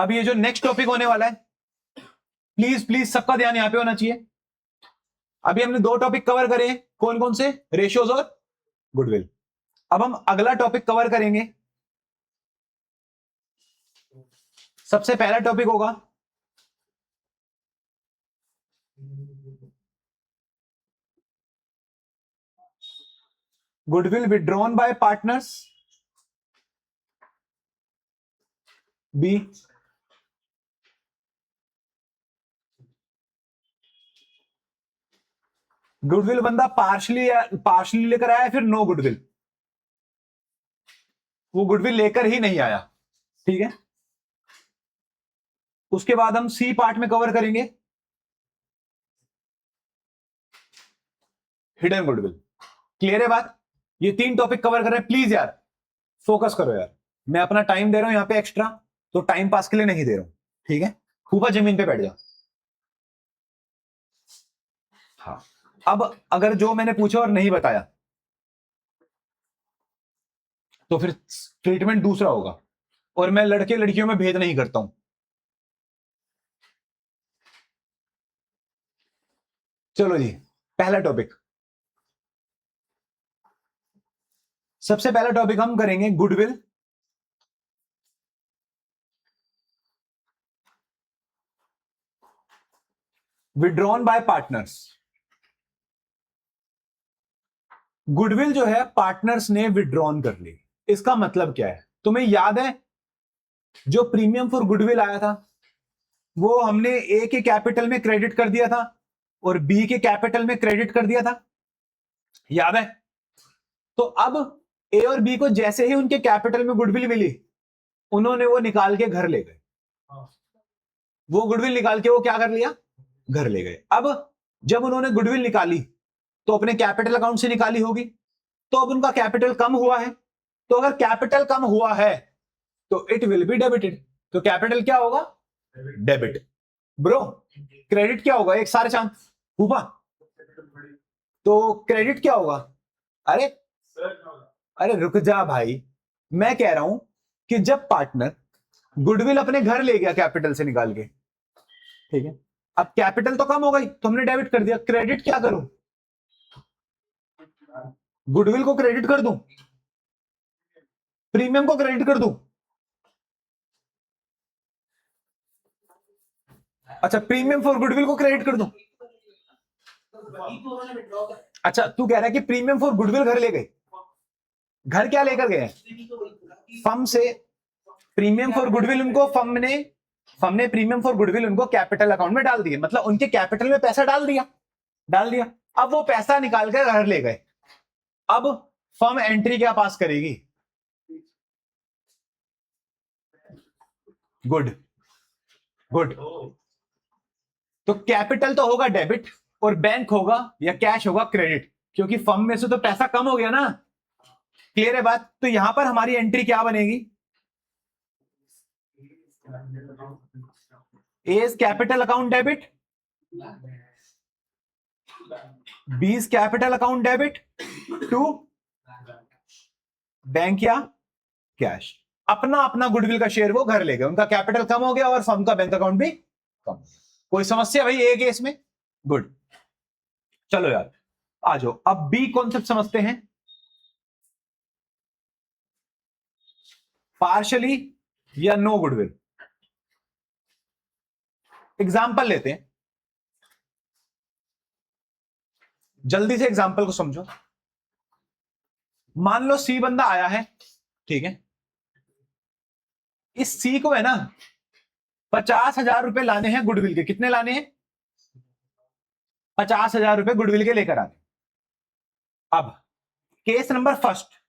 अब ये जो नेक्स्ट टॉपिक होने वाला है, प्लीज प्लीज सबका ध्यान यहां पे होना चाहिए। अभी हमने 2 टॉपिक कवर करे हैं, कौन कौन से? रेशियोज और गुडविल। अब हम अगला टॉपिक कवर करेंगे। सबसे पहला टॉपिक होगा goodwill withdrawn by partners, B goodwill बंदा पार्शली लेकर आया, फिर नो गुडविल, वो गुडविल लेकर ही नहीं आया, ठीक है। उसके बाद हम सी पार्ट में कवर करेंगे हिडन गुडविल। क्लियर है बात? ये 3 टॉपिक कवर कर रहे हैं, प्लीज यार फोकस करो यार, मैं अपना टाइम दे रहा हूं यहां पे एक्स्ट्रा, तो टाइम पास के लिए नहीं दे रहा हूं, ठीक है। ऊपर जमीन पे बैठ जा। हाँ, अब अगर जो मैंने पूछा और नहीं बताया तो फिर ट्रीटमेंट दूसरा होगा, और मैं लड़के लड़कियों में भेद नहीं करता हूं। चलो जी, पहला टॉपिक, सबसे पहला टॉपिक हम करेंगे goodwill withdrawn by partners. Goodwill जो है पार्टनर्स ने विड्रॉन कर ली, इसका मतलब क्या है? तुम्हें याद है जो प्रीमियम फॉर गुडविल आया था वो हमने ए के कैपिटल में क्रेडिट कर दिया था और बी के कैपिटल में क्रेडिट कर दिया था, याद है? तो अब ए और बी को जैसे ही उनके कैपिटल में गुडविल मिली, उन्होंने वो निकाल के घर ले गए। वो गुडविल निकाल के वो क्या कर लिया? घर ले गए। अब जब उन्होंने गुडविल निकाली तो अपने कैपिटल अकाउंट से निकाली होगी, तो अब उनका कैपिटल कम हुआ है, तो अगर कैपिटल कम हुआ है तो इट विल बी डेबिटेड। तो कैपिटल क्या होगा? डेबिट। ब्रो क्रेडिट क्या होगा? एक सारे चांद हुआ, तो क्रेडिट क्या होगा? अरे अरे रुक जा भाई, मैं कह रहा हूं कि जब पार्टनर गुडविल अपने घर ले गया कैपिटल से निकाल के, ठीक है, अब कैपिटल तो कम हो गई तो हमने डेबिट कर दिया। क्रेडिट क्या करूं? गुडविल को क्रेडिट कर दूं, प्रीमियम को क्रेडिट कर दूं? अच्छा, प्रीमियम फॉर गुडविल को क्रेडिट कर दूं? अच्छा, तू कह रहा है कि प्रीमियम फॉर गुडविल घर ले गए। घर क्या लेकर गए? फर्म से प्रीमियम फॉर गुडविल उनको फर्म ने प्रीमियम फॉर गुडविल उनको कैपिटल अकाउंट में डाल दिया, मतलब उनके कैपिटल में पैसा डाल दिया। अब वो पैसा निकाल कर घर ले गए। अब फर्म एंट्री क्या पास करेगी? गुड। तो कैपिटल तो होगा डेबिट और बैंक होगा या कैश होगा क्रेडिट, क्योंकि फर्म में से तो पैसा कम हो गया ना। क्लियर है बात? तो यहां पर हमारी एंट्री क्या बनेगी? A is capital account debit, B is capital account debit to bank या कैश। अपना अपना गुडविल का शेयर वो घर ले गए, उनका कैपिटल कम हो गया और फर्म का बैंक अकाउंट भी कम हो गया। कोई समस्या भाई ए केस में? गुड। चलो यार आ जाओ, अब बी कॉन्सेप्ट समझते हैं। पार्शली या नो गुडविल। एग्जाम्पल लेते हैं, जल्दी से एग्जाम्पल को समझो। मान लो सी बंदा आया है, ठीक है, इस सी को है ना 50,000 रुपए लाने हैं गुडविल के। कितने लाने हैं? 50,000 रुपए गुडविल के लेकर आने। अब केस नंबर फर्स्ट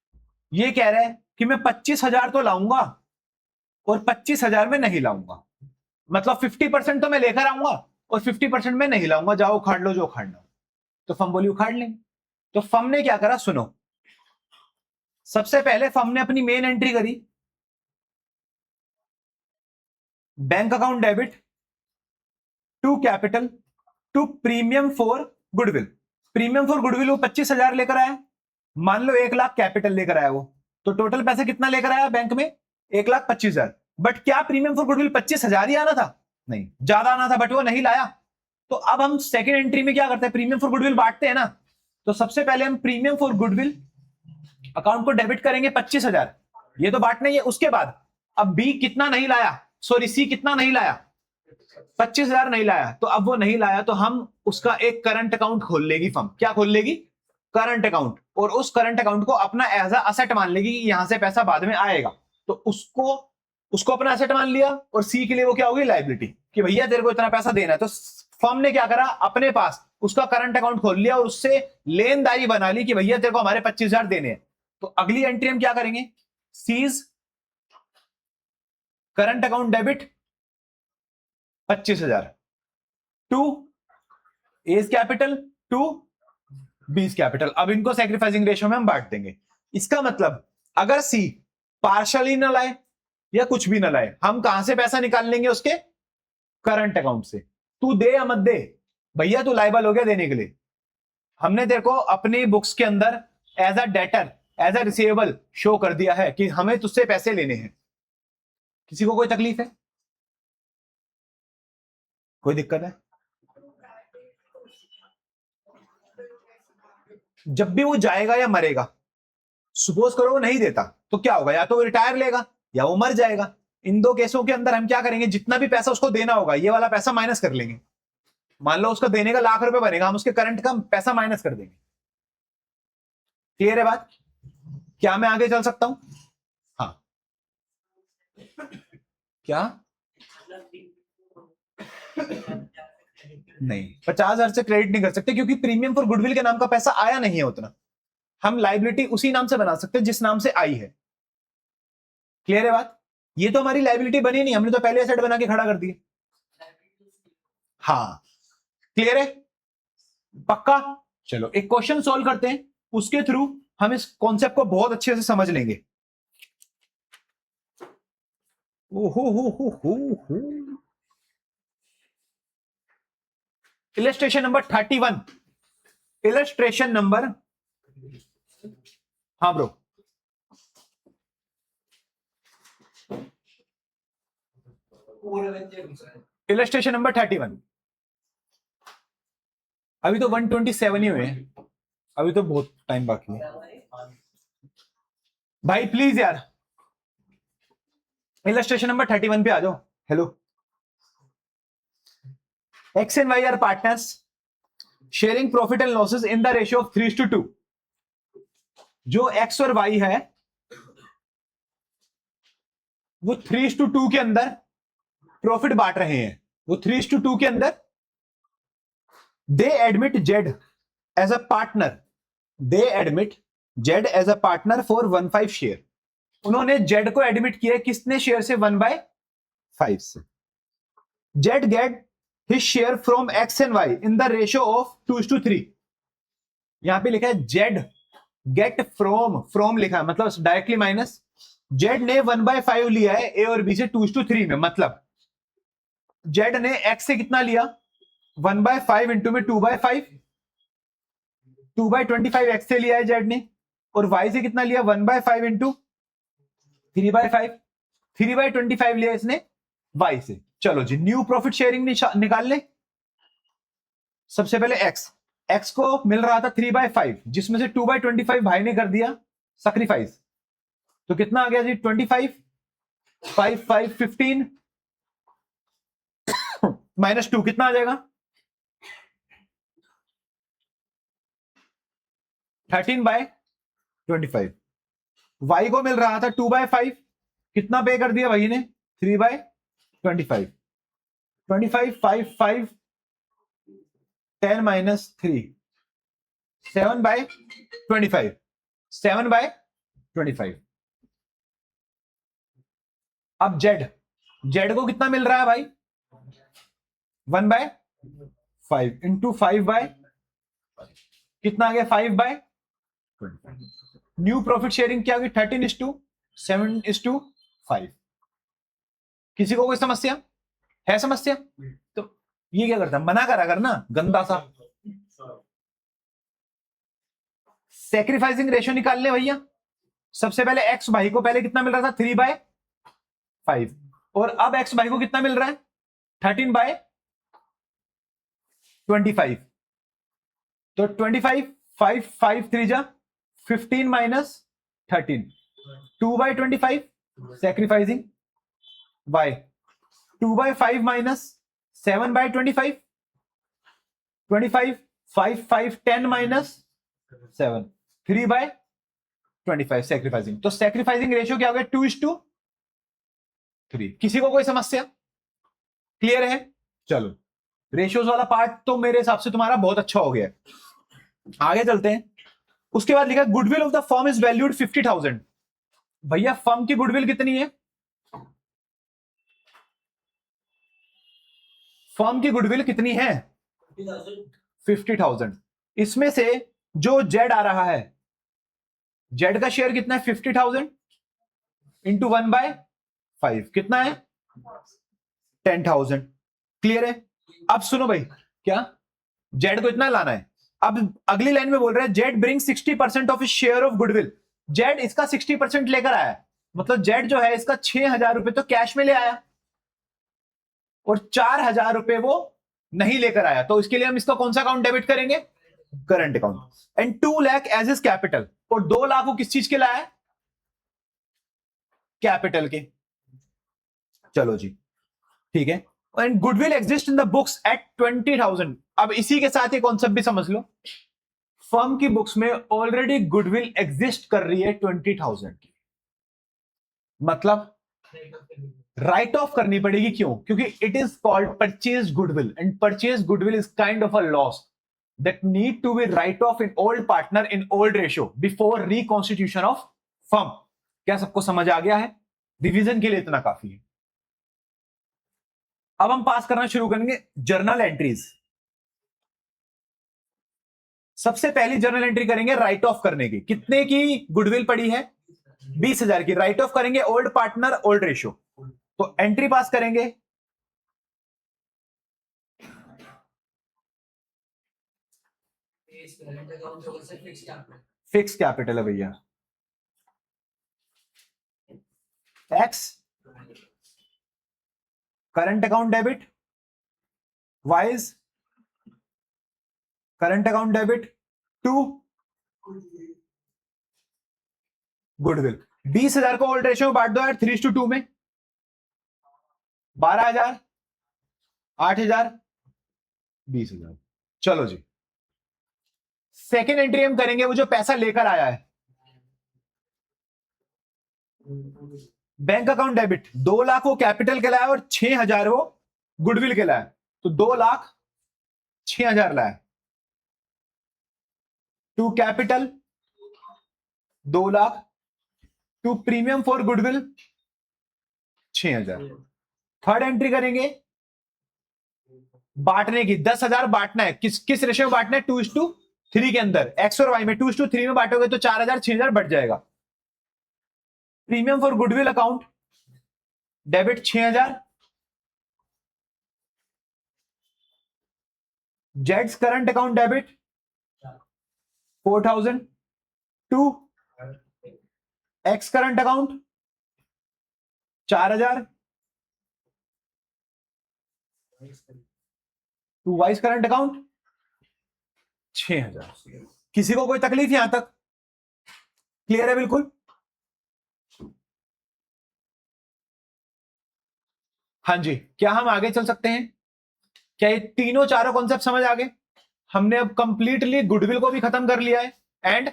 ये कह रहा है कि मैं 25,000 तो लाऊंगा और 25,000 में नहीं लाऊंगा, मतलब 50% तो मैं लेकर आऊंगा और 50% में नहीं लाऊंगा, जाओ उखाड़ लो जो उखाड़ना। तो फर्म बोली उखाड़ लेंगे। तो फर्म ने क्या करा? सुनो, सबसे पहले फर्म ने अपनी मेन एंट्री करी, bank account debit to capital to premium for goodwill. Premium for goodwill वो 25,000 लेकर आया, मान लो 1 लाख कैपिटल लेकर आया वो, तो टोटल पैसा कितना लेकर आया बैंक में? 1,25,000। बट क्या प्रीमियम फॉर गुडविल 25,000 ही आना था? नहीं, ज्यादा आना था, बट वो नहीं लाया। तो अब हम सेकेंड एंट्री में क्या करते हैं, प्रीमियम फॉर गुडविल बांटते हैं ना। तो सबसे पहले हम प्रीमियम फॉर गुडविल अकाउंट को डेबिट करेंगे 25,000, ये तो बांटना ही है। उसके बाद अब बी कितना नहीं लाया, सॉरी सी कितना नहीं लाया, 25,000 नहीं लाया। तो अब वो नहीं लाया तो हम उसका एक करंट अकाउंट खोल लेगी फर्म। क्या खोल लेगी? Current account. और उस करंट अकाउंट को अपना एज अ असेट मान लेगी कि यहां से पैसा बाद में आएगा। तो उसको अपना एसेट मान लिया, और सी के लिए वो क्या होगी, लायबिलिटी, कि भैया तेरे को इतना पैसा देना है। तो फर्म ने क्या करा, अपने पास उसका करंट अकाउंट खोल लिया और उससे लेनदारी बना ली कि भैया तेरे को हमारे 25,000 देने हैं। तो अगली एंट्री हम क्या करेंगे, C's current account debit 25,000 to A's capital to B's capital. अब इनको सैक्रिफाइसिंग रेशियो में हम बांट देंगे। इसका मतलब अगर सी पार्शली न लाए या कुछ भी न लाए, हम कहां से पैसा निकाल लेंगे, उसके करंट अकाउंट से। तू दे या मत दे, भैया तू लायबल हो गया देने के लिए। हमने तेरे को अपनी बुक्स के अंदर as a debtor, as a receivable show कर दिया है कि हमें तुझसे पैसे लेने हैं। किसी को कोई तकलीफ है, कोई दिक्कत है? जब भी वो जाएगा या मरेगा, सपोज करो वो नहीं देता, तो क्या होगा, या तो वो रिटायर लेगा या वो मर जाएगा। इन दो केसों के अंदर हम क्या करेंगे, जितना भी पैसा उसको देना होगा, ये वाला पैसा माइनस कर लेंगे। मान लो उसका देने का ₹1,00,000 बनेगा, हम उसके करंट का पैसा माइनस कर देंगे। क्लियर है बात? क्या मैं आगे चल सकता हूं? हाँ, क्या नहीं, 50,000 से क्रेडिट नहीं कर सकते, क्योंकि प्रीमियम फॉर गुडविल के नाम का पैसा आया नहीं है उतना। हम लाइबिलिटी उसी नाम से बना सकते हैं जिस नाम से आई है। क्लियर है बात? ये तो हमारी लाइबिलिटी बनी नहीं, हमने तो पहले एसेट बना के खड़ा कर दिया। हाँ, क्लियर है? पक्का? चलो एक क्वेश्चन सॉल्व करते हैं, उसके थ्रू हम इस कॉन्सेप्ट को बहुत अच्छे से समझ लेंगे। Illustration number 31। इलस्ट्रेशन नंबर, हाँ ब्रो, इलस्ट्रेशन नंबर 31। अभी तो 127 ही हुए हैं, अभी तो बहुत टाइम बाकी है भाई। प्लीज यार, इलस्ट्रेशन नंबर 31 पे आ जाओ। Hello, X and Y are partners sharing profit and losses in the ratio of 3:2। जो एक्स और वाई है वो 3:2 के अंदर प्रॉफिट बांट रहे हैं। वो 3:2 के अंदर they admit Z as a partner, they admit Z as a partner for 1/5 share. उन्होंने जेड को एडमिट किया किसने शेयर से, 1/5 से। Z get his share from X and Y in the ratio of 2:3। यहां पे लिखा है जेड गेट फ्रॉम लिखा है, मतलब डायरेक्टली माइनस। जेड ने 1/5 लिया है ए और बी से 2:3 में, मतलब जेड ने एक्स से कितना लिया, 1/5 इंटू में 2/5, 2/25 एक्स से लिया है जेड ने, और वाई से कितना लिया, 1/5 इंटू 3/5, 3/25 लिया इसने वाई से। चलो जी, न्यू प्रॉफिट शेयरिंग निकाल ले। सबसे पहले एक्स को मिल रहा था 3/5, जिसमें से 2/25 भाई ने कर दिया सैक्रिफाइस। तो कितना आ गया जी, 25, 5, 5, 15 -2 कितना आ जाएगा, 13/25। वाई को मिल रहा था 2/5, कितना पे कर दिया भाई ने, 3/25। 25, 5, 5, 10 - 3, 7/25, 7/25। अब जेड को कितना मिल रहा है भाई, 1/5 इंटू 5/, कितना आ गया, 5/25। न्यू प्रॉफिट शेयरिंग क्या होगी, 13:7:5। किसी को कोई समस्या है? समस्या तो ये क्या करता है, मना करा कर ना, गंदा सा। सैक्रिफाइसिंग रेशियो निकाल ले भैया। सबसे पहले एक्स भाई को पहले कितना मिल रहा था, 3/5, और अब एक्स भाई को कितना मिल रहा है? 13/25। तो 25, 5 5 3 जा 15 minus 13, 2/25 sacrificing y, 2/5 minus 7/25, 25 5 5 10 minus 7, 3/25 sacrificing. तो सैक्रिफाइसिंग रेशियो क्या हो गया? 2:3। किसी को कोई समस्या? क्लियर है? चलो, रेशियोज वाला पार्ट तो मेरे हिसाब से तुम्हारा बहुत अच्छा हो गया है। आगे चलते हैं। उसके बाद लिखा goodwill of the firm is valued 50,000। भैया फर्म की गुडविल कितनी है? फर्म की गुडविल कितनी है? 50,000। इसमें से जो जेड आ रहा है, जेड का शेयर कितना है? 50,000 इंटू 1/5 कितना है? 10,000। क्लियर है? अब सुनो भाई, क्या जेड को इतना लाना है। अब अगली लाइन में बोल रहे हैं Z bring 60% of share of goodwill. Z इसका 60% लेकर आया, मतलब जेड जो है इसका 6,000 रुपए तो कैश में ले आया और 4,000 रुपए वो नहीं लेकर आया। तो इसके लिए हम इसका कौन सा अकाउंट डेबिट करेंगे? Current account. And 2 lakh A's is capital, और 2 लाख वो किस चीज के लाया? कैपिटल के। चलो जी, ठीक है। And goodwill exist in the books at 20,000। अब इसी के साथ ये कॉन्सेप्ट भी समझ लो, फर्म की बुक्स में ऑलरेडी गुडविल एग्जिस्ट कर रही है 20,000 की, मतलब राइट ऑफ करनी पड़ेगी। क्यों? क्योंकि it is called purchase goodwill, and purchase goodwill is kind of a loss that need to be write off in old partner in old ratio before reconstitution of firm. क्या सबको समझ आ गया है? Division के लिए इतना काफी है। अब हम पास करना शुरू करेंगे जर्नल एंट्रीज। सबसे पहली जर्नल एंट्री करेंगे राइट ऑफ करने की। कितने की गुडविल पड़ी है? 20,000 की। राइट ऑफ करेंगे ओल्ड पार्टनर ओल्ड रेशियो। तो एंट्री पास करेंगे, फिक्स कैपिटल है भैया, X current account debit, Y's current account debit to goodwill. 20,000 को ओल्ड रेशियो में बांट दो यार 3:2 में। 12,000, 8,000, 20,000। चलो जी, सेकेंड एंट्री हम करेंगे वो जो पैसा लेकर आया है, बैंक अकाउंट डेबिट। 2 लाख वो कैपिटल के लाया और 6,000 वो गुडविल के लाया। तो 2 लाख 6,000 लाया to capital, 2 lakh to premium for goodwill 6,000। Third entry करेंगे बांटने की। 10,000 बांटना है, किस रेशियो में बांटना है? 2:3 के अंदर। एक्स और वाई में 2:3 में बांटोगे तो 4,000 6,000 बढ़ जाएगा। Premium for goodwill account debit 6,000, जेड्स current account debit 4,000 to X current account 4,000 to Y's current account 6,000। किसी को कोई तकलीफ यहां तक? क्लियर है बिल्कुल? हाँ जी, क्या हम आगे चल सकते हैं? क्या ये तीनों चारों कॉन्सेप्ट समझ आ गए? हमने अब कंप्लीटली गुडविल को भी खत्म कर लिया है एंड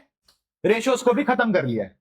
रेशियोज को भी खत्म कर लिया है।